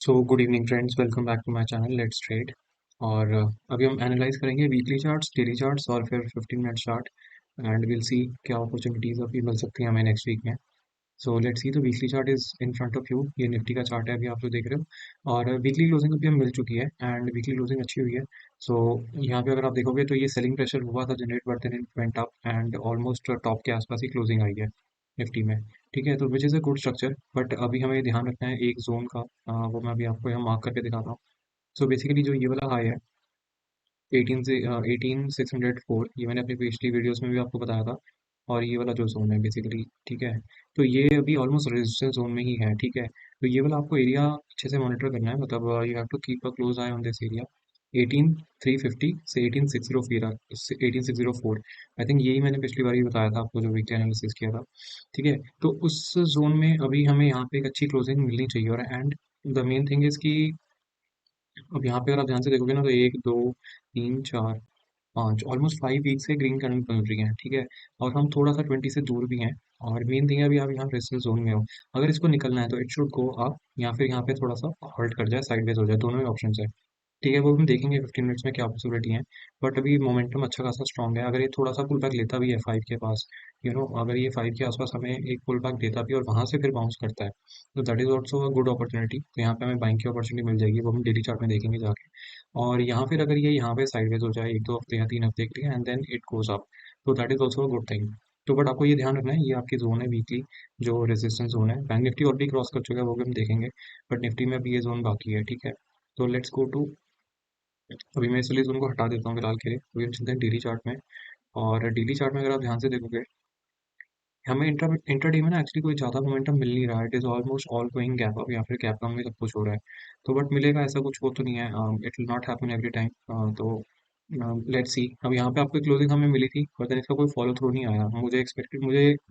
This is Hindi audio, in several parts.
So good evening friends, welcome back to my channel let's trade. और अभी हम एनालाइज करेंगे वीकली चार्ट्स, डेली चार्ट्स और फिर 15 minute chart. And will see क्या अपॉर्चुनिटीज अभी मिल सकती हैं हमें नेक्स्ट वीक में। So let's see, the weekly chart is in front of you. ये निफ्टी का चार्ट है, अभी आप जो देख रहे हो। और वीकली क्लोजिंग अभी हम मिल चुकी है एंड वीकली क्लोजिंग अच्छी हुई है। सो यहाँ पे अगर आप देखोगे तो ये सेलिंग प्रेशर हुआ था generate, but then it went up and almost top के आसपास ही क्लोजिंग आई है निफ्टी में। ठीक है, तो which is a good structure, but अभी हमें ध्यान रखना है एक जोन का। वो मैं अभी आपको यहाँ मार्क करके दिखाता हूँ। सो बेसिकली जो ये वाला हाई है 18 से 18,604, ये मैंने अपनी पिछली वीडियोस में भी आपको बताया था। और ये वाला जो जोन है बेसिकली, ठीक है, तो ये अभी ऑलमोस्ट रेजिस्टेंस जोन में ही है। ठीक है, तो ये वाला आपको एरिया अच्छे से मॉनिटर करना है, मतलब you have to keep a close eye on this area. 18,350 से 18,604 आई थिंक, यही मैंने पिछली बार ही बताया था आपको जो वीकली एनालिसिस किया था। ठीक है, तो उस जोन में अभी हमें यहाँ पे एक अच्छी क्लोजिंग मिलनी चाहिए। और and the main thing is कि अब यहाँ पे अगर आप ध्यान से देखोगे ना, तो एक दो तीन चार पाँच ऑलमोस्ट 5 वीक से ग्रीन कैंडल बन रही हैं। ठीक है, और हम थोड़ा सा 20 से दूर भी हैं। और मेन थिंग है, अभी आप यहाँ रेजिस्टेंस जोन में हो। अगर इसको निकलना है तो इट शुड गो अप, या फिर यहाँ पे थोड़ा सा हॉल्ट कर जाए, साइडवेज हो जाए, दोनों ही ऑप्शन है। ठीक है, वो हम देखेंगे 15 मिनट्स में क्या पॉसिबिलिटी है। बट अभी मोमेंटम अच्छा खासा स्ट्रॉन्ग है। अगर ये थोड़ा सा पुल बैक लेता भी है 5 के पास, अगर ये 5 के आसपास हमें एक पुल बैक देता भी है और वहाँ से फिर बाउंस करता है, तो that is also a good opportunity. तो यहाँ पे हमें बाइंग की अपॉर्चुनिटी मिल जाएगी, वो हम डेली चार्ट में देखेंगे जाके। और यहाँ फिर अगर ये यहाँ पे साइडवेज हो जाए 1-2 हफ्ते या 3 हफ्ते के लिए, and then it goes up, तो that is also a good thing. तो बट आपको ये ध्यान रखना है, ये आपकी जोन है वीकली, जो रेजिस्टेंस जोन है। बैंक निफ्टी ऑलरेडी क्रॉस कर चुका है, वो भी हम देखेंगे। बट निफ्टी में भी ये जोन बाकी है। ठीक है, तो लेट्स गो टू, अभी मैं इसलिए जोन को हटा देता हूँ फिलहाल के लिए। अभी हम चलते हैं डेली चार्ट में। और डेली चार्ट में अगर आप ध्यान से देखोगे, हमें इंट्राडे में ना एक्चुअली कोई ज़्यादा मोमेंटम मिल नहीं रहा है। It is almost all going gap up, या फिर गैप डाउन में सब कुछ हो रहा है। तो बट मिलेगा ऐसा कुछ वो तो नहीं है। It will not happen every time. तो लेट्स सी, अब यहाँ पे आपको क्लोजिंग हमें मिली थी, बट देन इसका कोई फॉलो थ्रू नहीं आया। मुझे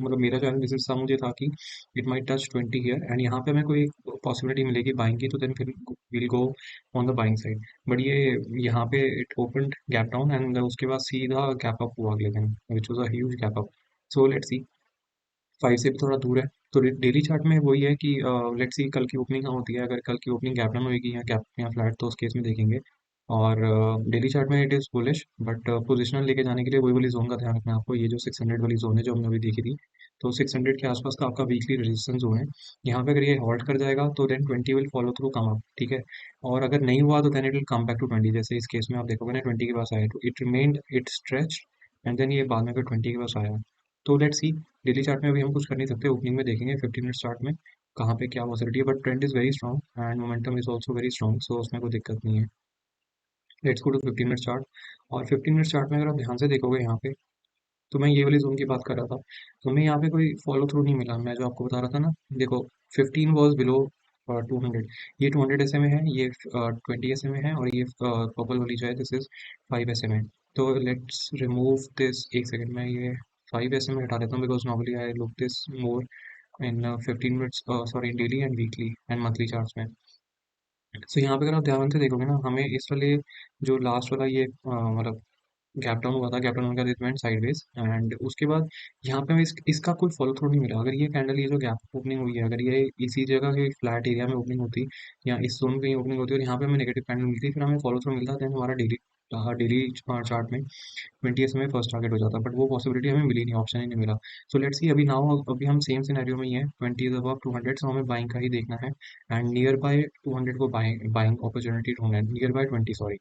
मतलब मेरा जो एनालिसिस था, मुझे था कि it might touch 20 here, and यहाँ पे हमें कोई पॉसिबिलिटी मिलेगी बाइंग की, तो देन फिर will go on the buying side. But ये यहाँ पे it open gap down and उसके बाद सीधा गैप अप हुआ अगले दिन, which was a huge gap up. So let's see, 5 से भी थोड़ा दूर है। तो डेली चार्ट में वही है कि लेट्स सी कल की ओपनिंग कहाँ होती है। अगर कल की ओपनिंग गैप डाउन होगी या गैप या फ्लैट, तो उस केस में देखेंगे। और डेली चार्ट में it is bullish, but positional लेके जाने के लिए वही वाली जोन का ध्यान रखना है आपको। ये जो 600 वाली जोन है जो हमने अभी देखी थी, तो 600 के आसपास का आपका वीकली रेजिस्टेंस जोन है। यहाँ पे अगर ये हॉल्ट कर जाएगा तो then 20 will follow through come up. ठीक है, और अगर नहीं हुआ तो then it will come back to 20। जैसे इस केस में आप देखोगे ना, 20 के पास आया तो it remained, it stretch, and then ये बाद में फिर 20 के पास आया। तो लेट्स सी, डेली चार्ट में अभी हम कुछ कर नहीं सकते, ओपनिंग में देखेंगे 15 मिनट चार्ट में कहाँ पे क्या पॉसिबिलिटी है। But trend is very strong and momentum is also very strong, so उसमें कोई दिक्कत नहीं है। Let's go to 15 minute chart. और 15 मिनट चार्ट में अगर आप ध्यान से देखोगे यहाँ पे, तो मैं ये वाली जोन की बात कर रहा था। तो हमें यहाँ पे कोई फॉलो थ्रू नहीं मिला, मैं जो आपको बता रहा था ना। देखो, 15 वॉज बिलो 200। ये 200 एस में है, ये 20 एस में है, और ये पर्पल वाली जो है दिस इज 5 एस में। तो लेट्स रिमूव दिस, एक सेकेंड में ये 5 एस में हटा देता हूँ, because normally I look this more in 15 minutes, sorry, daily and weekly and monthly charts में। सो यहाँ पे अगर आप ध्यान से देखोगे ना, हमें इस वाले जो लास्ट वाला ये मतलब गैप डाउन हुआ था, गैप डाउन होने के बाद इट वेंट साइडवेज, एंड उसके बाद यहाँ पे हमें इसका कोई फॉलो थ्रू नहीं मिला। अगर ये कैंडल, ये जो गैप ओपनिंग हुई है, अगर ये इसी जगह के फ्लैट एरिया में ओपनिंग होती, या इस जोन पे ओपनिंग होती और यहाँ पे हमें नेगेटिव कैंडल मिलती, फिर हमें फॉलो थ्रू मिलता, देन हमारा डेली डेली चार्ट में 20 एस में फर्स्ट टारगेट हो जाता। बट वो पॉसिबिलिटी हमें मिली नहीं, ऑप्शन ही नहीं मिला। सो लेट्स सी, अभी नाउ अभी हम सेम सिनेरियो में ही है, 20 इज अबव 200, सो हमें बाइंग का ही देखना है। एंड नियर बाय 200 को बाइंग बाइंग अपॉर्चुनिटी ढूंढना है, नियर बाय 20, सॉरी।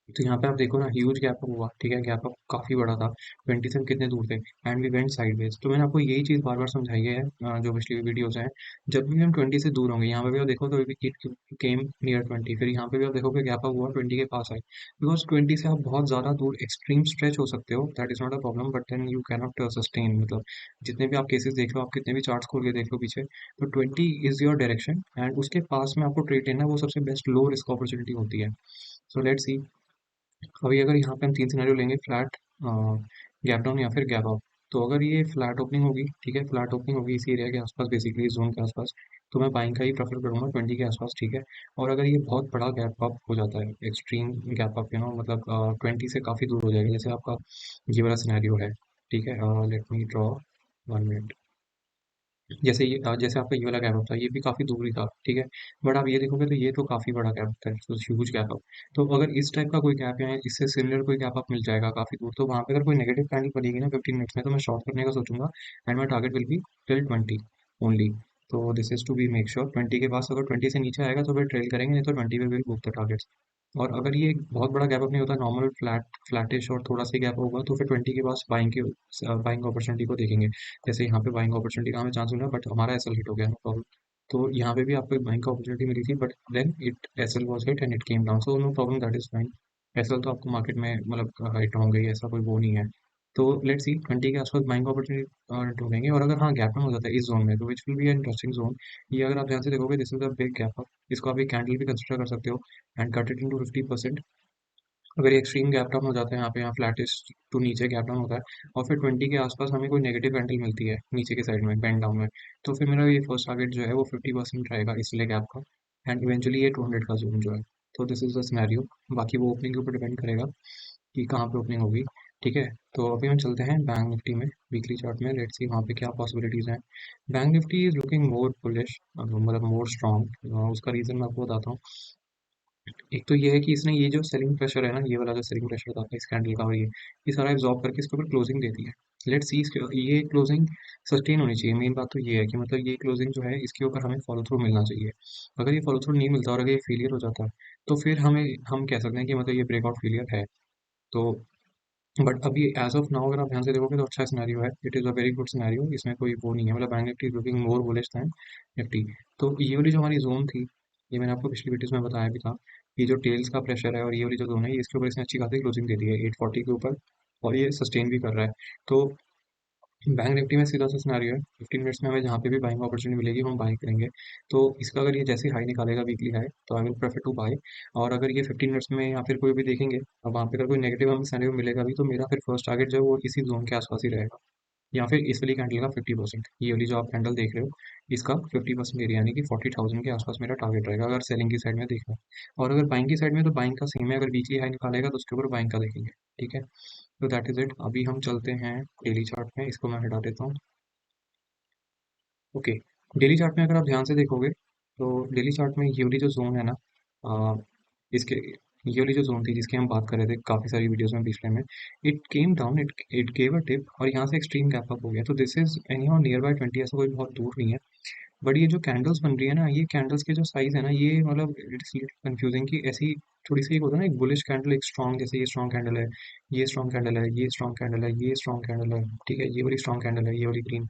तो यहाँ पे आप देखो ना, ह्यूज गैप अप हुआ। ठीक है, गैप अप काफी बड़ा था, 20 से हम कितने दूर थे, एंड वी वेंट साइडवेज। तो मैंने आपको यही चीज बार बार समझाई है, जो पिछली वीडियोस हैं। जब भी हम 20 से दूर होंगे, यहाँ पे भी आप देखो तो इट केम नियर 20, फिर यहाँ पे भी आप देखोगे गैप अप हुआ, 20 के पास आए। बिकॉज 20 से आप बहुत ज्यादा दूर एक्सट्रीम स्ट्रेच हो सकते हो, that is not a problem, but then you cannot sustain. मतलब जितने भी आप केसेस देख लो, आप कितने भी चार्ट्स खोल के देख लो पीछे, तो 20 इज योर डायरेक्शन, एंड उसके पास में आपको ट्रेड लेना, वो सबसे बेस्ट लो रिस्क अपॉर्चुनिटी होती है। सो लेट्स सी, अभी अगर यहाँ पे हम तीन सिनेरियो लेंगे, फ्लैट, गैप डाउन, या फिर गैप अप। तो अगर ये फ्लैट ओपनिंग होगी, ठीक है, फ्लैट ओपनिंग होगी इसी एरिया के आसपास, बेसिकली इस जोन के आसपास, तो मैं बाइंग का ही प्रेफर करूंगा 20 के आसपास। ठीक है, और अगर ये बहुत बड़ा गैप अप हो जाता है, एक्सट्रीम गैप अप, मतलब 20 से काफ़ी दूर हो जाएगा, जैसे आपका ये वाला सिनेरियो है। ठीक है, लेट मी ड्रॉ 1 मिनट। जैसे जैसे आपका ये वाला गैप अप था, ये भी काफ़ी दूर ही था, ठीक है? बट आप ये देखोगे तो ये तो काफ़ी बड़ा गैप था, ह्यूज गैप अप। तो अगर इस टाइप का कोई गैप या इससे सिमिलर कोई गैप अप मिल जाएगा काफ़ी दूर, तो वहाँ पे अगर कोई नेगेटिव कैंडल बनेगी ना 15 मिनट्स में, तो मैं शॉर्ट करने का सोचूंगा, and my target will be till 20 only. तो this is to be make sure 20 के पास अगर 20 से नीचे आएगा तो फिर ट्रेल करेंगे, नहीं तो 20 पे विल बुक द टारगेट्स। और अगर ये बहुत बड़ा गैप अप नहीं होता, नॉर्मल फ्लैटिश और थोड़ा सा गैप होगा, तो फिर 20 के पास बाइंग अपॉर्चुनिटी को देखेंगे। जैसे यहाँ पे बाइंग अपॉर्चुनिटी का हमें चांस मिला, बट हमारा एसएल हिट हो गया, नो प्रॉब्लम। तो यहाँ पे भी आपको एक बाइंग का अपॉर्चुनिटी मिली थी, but then it SL was hit and it came down, so no problem, that is fine. SL तो आपको मार्केट में मतलब हिट होंगे ही, ऐसा कोई वो नहीं है। तो लेट्स सी 20 के आसपास बाइंग अपॉर्चुनिटी ढूंढेंगे, और अगर हाँ गैप डाउन हो जाता है इस जोन में, तो which will be interesting zone. ये अगर आप ध्यान से देखोगे, this is a big gap up, इसको आप एक कैंडल भी कंसिडर कर सकते हो, एंड कट इट इनटू 50%। अगर ये एक्सट्रीम गैप डाउन हो जाता है, यहाँ फ्लैटिश टू नीचे गैप डाउन होता है, और फिर 20 के आसपास हमें कोई नेगेटिव कैंडल मिलती है नीचे की साइड में बेंड डाउन में, तो फिर मेरा ये फर्स्ट टारगेट जो है वो 50% रहेगा इसलिए गैप का, एंड इवेंचुअली ये 200 का जोन जो है। तो दिस इज द सिनेरियो। बाकी वो ओपनिंग के ऊपर डिपेंड करेगा कि कहाँ पे ओपनिंग होगी। ठीक है, तो अभी हम चलते हैं बैंक निफ्टी में, वीकली चार्ट में, लेट्स सी वहाँ पे क्या पॉसिबिलिटीज़ हैं। Bank Nifty is looking more bullish, मतलब मोर स्ट्रॉन्ग। उसका रीज़न मैं आपको बताता हूँ। एक तो ये है कि इसने ये जो सेलिंग प्रेशर है ना, ये वाला जो सेलिंग प्रेशर था इस कैंडल का, और ये सारा एब्जॉर्ब करके इसके ऊपर क्लोजिंग देती है। लेट्स सी इसके ये क्लोजिंग सस्टेन होनी चाहिए। मेन बात तो ये है कि मतलब ये क्लोजिंग जो है इसके ऊपर हमें फॉलो थ्रू मिलना चाहिए। अगर ये फॉलो थ्रू नहीं मिलता और अगर ये फेलियर हो जाता है, तो फिर हम कह सकते हैं कि मतलब ये ब्रेकआउट फेलियर है। तो बट अभी एज ऑफ नाउ अगर आप ध्यान से देखोगे तो अच्छा सिनेरियो है, it is a very good scenario, इसमें कोई वो नहीं है, मतलब Bank Nifty looking more bullish than Nifty. तो ये वाली जो हमारी जोन थी, ये मैंने आपको पिछली वीडियोस में बताया भी था, ये जो टेल्स का प्रेशर है और ये वाली जो जोन है, इसके ऊपर इसने अच्छी खासी क्लोजिंग दे दी है 840 के ऊपर, और ये सस्टेन भी कर रहा है। तो बैंक निफ्टी में सीधा सा सिनेरियो है, 15 मिनट्स में हमें जहाँ पे भी बाइंग अपॉर्चुनिटी मिलेगी हम बाइंग करेंगे। तो इसका अगर ये जैसे हाई निकालेगा वीकली हाई, तो I will prefer to buy. और अगर ये 15 मिनट्स में या फिर कोई भी देखेंगे, अब वहाँ पे अगर कोई नेगेटिव हमें सिनेरियो मिलेगा भी, तो मेरा फिर फर्स्ट टारगेट जो है वो इसी जोन के आसपास ही रहेगा, या फिर इस वाली कैंडल का 50%, ये वाली जो आप कैंडल देख रहे हो, इसका 50% एरिया, यानी कि 40,000 के आसपास मेरा टारगेट रहेगा अगर सेलिंग की साइड में देखना है। और अगर बाइंग की साइड में, तो बाइंग का सेम है, अगर वीकली हाई निकालेगा तो उसके ऊपर बाइंग का देखेंगे। ठीक है, तो दैट इज इट। अभी हम चलते हैं डेली चार्ट में, इसको मैं हटा देता हूँ। ओके, डेली चार्ट में अगर आप ध्यान से देखोगे, तो डेली चार्ट में ये वाली जो जोन है ना, आ, इसके ये वाली जो जोन थी जिसकी हम बात कर रहे थे काफ़ी सारी वीडियोस में पिछले में, it came down, it gave a tip, और यहाँ से एक्सट्रीम गैप अप हो गया। तो this is any how near by 20, ऐसा कोई बहुत दूर नहीं है। बट ये जो कैंडल्स बन रही है ना, ये कैंडल्स के जो साइज है ना, ये मतलब इट्स कंफ्यूजिंग कि ऐसी थोड़ी सी एक होता है ना, एक बुलिश कैंडल, एक स्ट्रॉन्ग, जैसे ये स्ट्रॉन्ग कैंडल है, ये स्ट्रॉन्ग कैंडल है, ये स्ट्रॉन्ग कैंडल है, ये स्ट्रॉन्ग कैंडल है, ठीक है, ये वाली स्ट्रॉन्ग कैंडल है, ये वाली ग्रीन।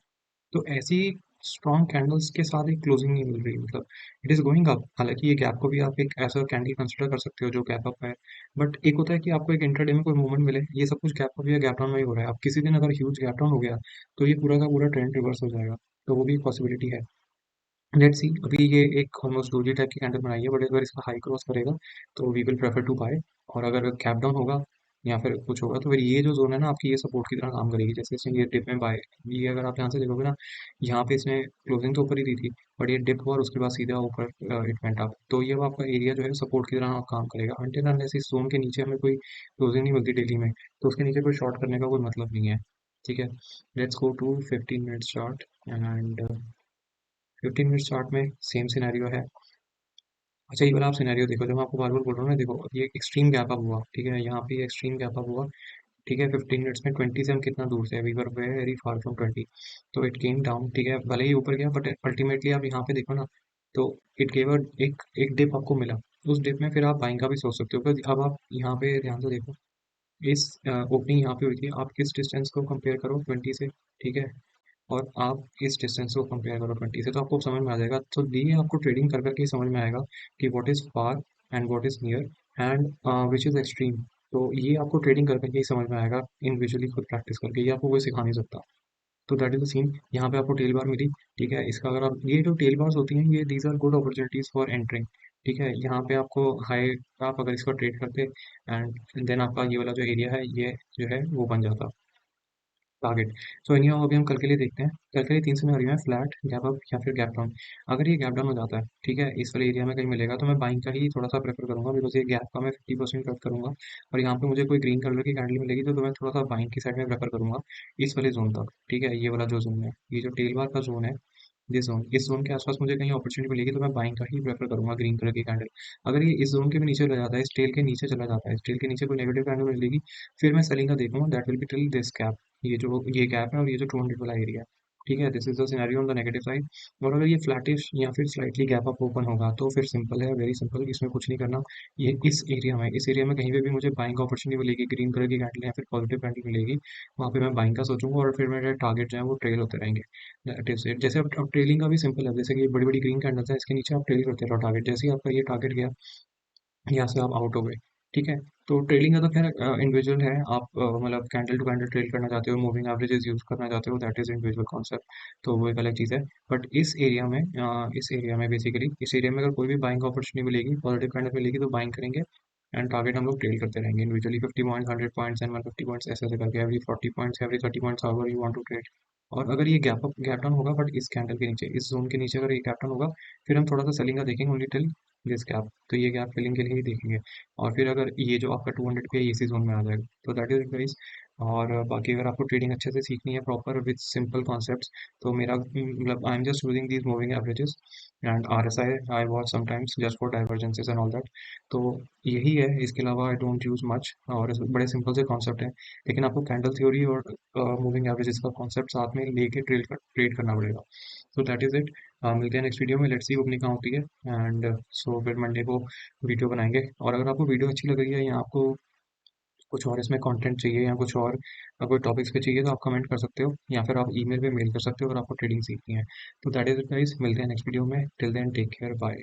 तो ऐसी स्ट्रॉन्ग कैंडल्स के साथ एक क्लोजिंग नहीं मिल रही, मतलब इट इज गोइंग अप। हालांकि ये गैप को भी आप एक ऐसा कैंडल कंसिडर कर सकते हो जो गैप अप है, बट एक होता है कि आपको एक इंटरडे में कोई मूवमेंट मिले, ये सब कुछ गैप अप या गैप डाउन में ही हो रहा है। अब किसी दिन अगर ह्यूज गैप डाउन हो गया, तो ये पूरा का पूरा ट्रेंड रिवर्स हो जाएगा, तो वो भी एक पॉसिबिलिटी है। लेट्स सी, अभी ये एक ऑलमोस्ट डोजी टाइप की कैंडल बनाई है, बट अगर इसका हाई क्रॉस करेगा, तो we will prefer to buy. और अगर कैप डाउन होगा या फिर कुछ होगा, तो फिर ये जो जोन है ना आपकी, ये सपोर्ट की तरह काम करेगी। जैसे इसने ये डिप में बाय, ये अगर आप ध्यान से देखोगे ना, यहाँ पे इसने क्लोजिंग तो ऊपर ही दी थी, बट ये डिप हुआ और उसके बाद सीधा ऊपर इट वेंट अप, तो ये वो आपका एरिया जो है सपोर्ट की तरह काम करेगा, अनटिल अनलेस इस जोन के नीचे हमें कोई क्लोजिंग नहीं मिलती डेली में, तो उसके नीचे कोई शॉर्ट करने का कोई मतलब नहीं है। ठीक है, let's go to 15 minutes chart, and 15 minutes chart में सेम सिनेरियो है। अच्छा, ये वाला आप सिनेरियो देखो, जब मैं आपको बार बार बोल रहा हूँ ना, देखो ये एक्सट्रीम गैप अप हुआ, ठीक है, यहाँ पे एक्सट्रीम गैप अप हुआ, ठीक है, 15 मिनट्स में 20 से हम कितना दूर थे, we were very far from 20। तो इट केम डाउन, ठीक है, भले ही ऊपर गया, बट अल्टीमेटली आप यहाँ पे देखो ना, तो इट गेव एक एक डिप आपको मिला। उस डिप में फिर आप बाइंग का भी सोच सकते हो, पर अब आप यहाँ पे ध्यान से देखो, इस ओपनिंग यहाँ पे हुई थी, आप किस डिस्टेंस को कंपेयर करो 20 से, ठीक है, और आप इस डिस्टेंस को कंपेयर करो 20 से, तो आपको समझ में आ जाएगा। तो ये आपको ट्रेडिंग कर करके ही समझ में आएगा कि what is far and what is near and which is extreme. तो ये आपको ट्रेडिंग कर करके ही समझ में आएगा, इंडिविजुअली खुद प्रैक्टिस करके, ये आपको कोई सिखा नहीं सकता। तो दैट इज द सीन। यहाँ पे आपको टेल बार मिली, ठीक है, इसका अगर आप ये जो टेल बार्स होती हैं, ये these are good opportunities for entering. ठीक है, यहाँ पे आपको हाई, आप अगर इसको ट्रेड करते एंड देन आपका ये वाला जो एरिया है, ये जो है वो बन जाता टारगेट। सो एनी हाउ, अभी हम कल के लिए देखते हैं। कल के लिए 3 सिनेरियो है, फ्लैट, गैप अप या फिर गैप डाउन। अगर ये गैप डाउन हो जाता है, ठीक है, इस वाले एरिया में कहीं मिलेगा, तो मैं बाइंग का ही थोड़ा सा प्रेफर करूंगा, बिकॉज ये गैप का मैं 50% कट करूंगा, और यहाँ पे मुझे कोई ग्रीन कलर की कैंडल मिलेगी, तो मैं थोड़ा सा बाइंग की साइड में प्रेफर करूंगा इस वाले जोन तक। ठीक है, ये वाला जो जोन है, ये जो टेल बार का जोन है, दिस जोन, इस जोन के आसपास मुझे कहीं अपॉर्चुनिटी मिलेगी तो मैं बाइंग का ही प्रेफर करूंगा, ग्रीन कलर की कैंडल। अगर ये इस जोन के भी नीचे चला जाता है, इस टेल के नीचे चला जाता है, इस टेल के नीचे कोई नेगेटिव कैंडल मिलेगी, फिर मैं सेलिंग का देखूंगा, that will be till this cap, ये कैप है और ये जो 200 वाला एरिया है। ठीक है, this is the scenario on the negative side. और अगर ये फ्लैटिश या फिर स्लाइटली गैप अप ओपन होगा तो फिर सिंपल है, वेरी सिंपल, इसमें कुछ नहीं करना। ये इस एरिया में कहीं पे भी मुझे बाइंग का अपॉर्चुनिटी मिलेगी, ग्रीन कलर की कैंडल या फिर पॉजिटिव कैंडल मिलेगी, वहाँ पे मैं बाइंग का सोचूंगा और फिर मेरे टारगेट जो है वो ट्रेल होते रहेंगे। That is it. जैसे अब ट्रेलिंग का भी सिंपल है, जैसे कि बड़ी बड़ी ग्रीन कैंडल्स है, इसके नीचे आप ट्रेल करते रहो टारगेट, जैसे ही आपका ये टारगेट गया, यहाँ से आप आउट हो गए। ठीक है, तो ट्रेलिंग का तो खैर इंडिविजुअल है, आप मतलब कैंडल टू कैंडल ट्रेल करना चाहते हो, मूविंग एवरेजेस यूज करना चाहते हो, दैट इज इंडिविजुअल कॉन्सेप्ट, तो वो एक अलग चीज़ है। बट इस एरिया में बेसिकली, इस एरिया में अगर कोई भी बाइंग अपॉर्चुनिटी मिलेगी, पॉजिटिव कैंडल मिलेगी तो बाइंग करेंगे, एंड टारगेट हम लोग ट्रेल करते रहेंगे individually, 50 points, 100 points and 150 points, ऐसे ऐसे करके every 40 points, every 30 points, however you want to trade. और अगर ये गैप डाउन होगा, बट इस कैंडल के नीचे, इस जोन के नीचे अगर ये गैप डाउन होगा, फिर हम थोड़ा सा सेलिंग का देखेंगे, ओनली टिल दिस गैप, तो ये गैप फिलिंग के लिए ही देखेंगे। और फिर अगर ये जो आपका 200 पे इसी जोन में आ जाएगा, तो दैट इज गाइस। और बाकी अगर आपको ट्रेडिंग अच्छे से सीखनी है प्रॉपर विद सिंपल कॉन्सेप्ट्स, तो मेरा मतलब I am just using these moving averages and RSI, I watch sometimes just for divergences and all that. तो यही है, इसके अलावा आई डोंट यूज मच, और बड़े सिंपल से कॉन्सेप्ट है, लेकिन आपको कैंडल थ्योरी और मूविंग एवरेजेस का कॉन्सेप्ट साथ में लेके ट्रेड करना पड़ेगा। So that is it. मिलते हैं नेक्स्ट वीडियो में, लेट्स सी वो अपनी कहाँ होती है। एंड सो फिर मंडे को वीडियो बनाएंगे, और अगर आपको वीडियो अच्छी लग रही है या आपको कुछ और इसमें कंटेंट चाहिए या कुछ और कोई टॉपिक्स पे चाहिए, तो आप कमेंट कर सकते हो या फिर आप ईमेल पे मेल कर सकते हो अगर आपको ट्रेडिंग सीखनी है। तो दैट इज इट गाइस, मिलते हैं नेक्स्ट वीडियो में, till then take care, bye.